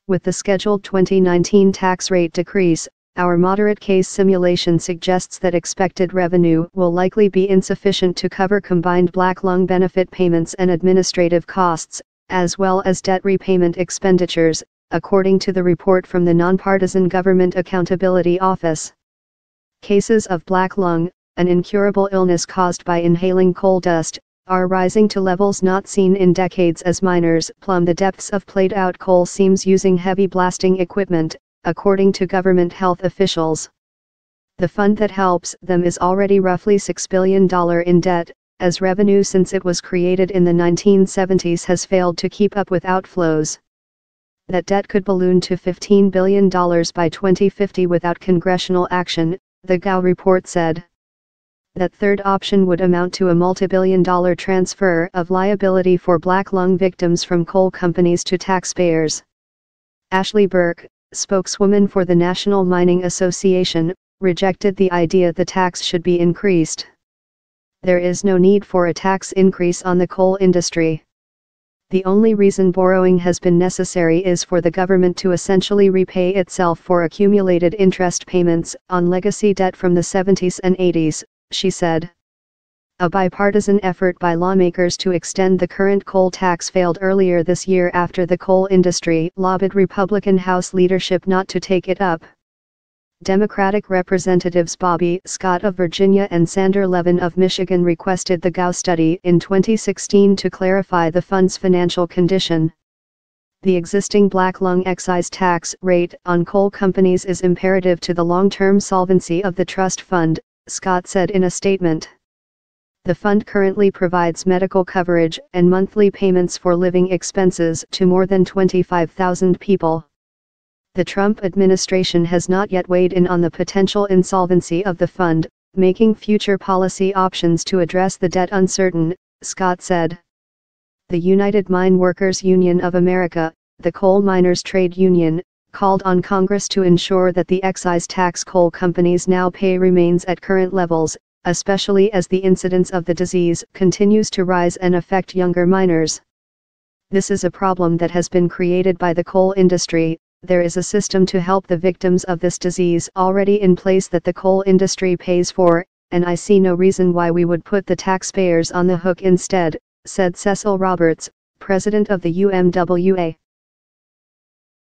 With the scheduled 2019 tax rate decrease, our moderate case simulation suggests that expected revenue will likely be insufficient to cover combined black lung benefit payments and administrative costs, as well as debt repayment expenditures, according to the report from the Nonpartisan Government Accountability Office. Cases of black lung, an incurable illness caused by inhaling coal dust, are rising to levels not seen in decades as miners plumb the depths of played-out coal seams using heavy blasting equipment, according to government health officials. The fund that helps them is already roughly $6 billion in debt, as revenue since it was created in the 1970s has failed to keep up with outflows. That debt could balloon to $15 billion by 2050 without congressional action, the GAO report said. That third option would amount to a multi-billion-dollar transfer of liability for black lung victims from coal companies to taxpayers. Ashley Burke, spokeswoman for the National Mining Association, rejected the idea the tax should be increased. There is no need for a tax increase on the coal industry. The only reason borrowing has been necessary is for the government to essentially repay itself for accumulated interest payments on legacy debt from the 70s and 80s, she said. A bipartisan effort by lawmakers to extend the current coal tax failed earlier this year after the coal industry lobbied Republican House leadership not to take it up. Democratic Representatives Bobby Scott of Virginia and Sander Levin of Michigan requested the GAO study in 2016 to clarify the fund's financial condition. The existing black lung excise tax rate on coal companies is imperative to the long-term solvency of the trust fund, Scott said in a statement. The fund currently provides medical coverage and monthly payments for living expenses to more than 25,000 people. The Trump administration has not yet weighed in on the potential insolvency of the fund, making future policy options to address the debt uncertain, Scott said. The United Mine Workers Union of America, the coal miners' trade union, called on Congress to ensure that the excise tax coal companies now pay remains at current levels, especially as the incidence of the disease continues to rise and affect younger miners. This is a problem that has been created by the coal industry. There is a system to help the victims of this disease already in place that the coal industry pays for, and I see no reason why we would put the taxpayers on the hook instead, said Cecil Roberts, president of the UMWA.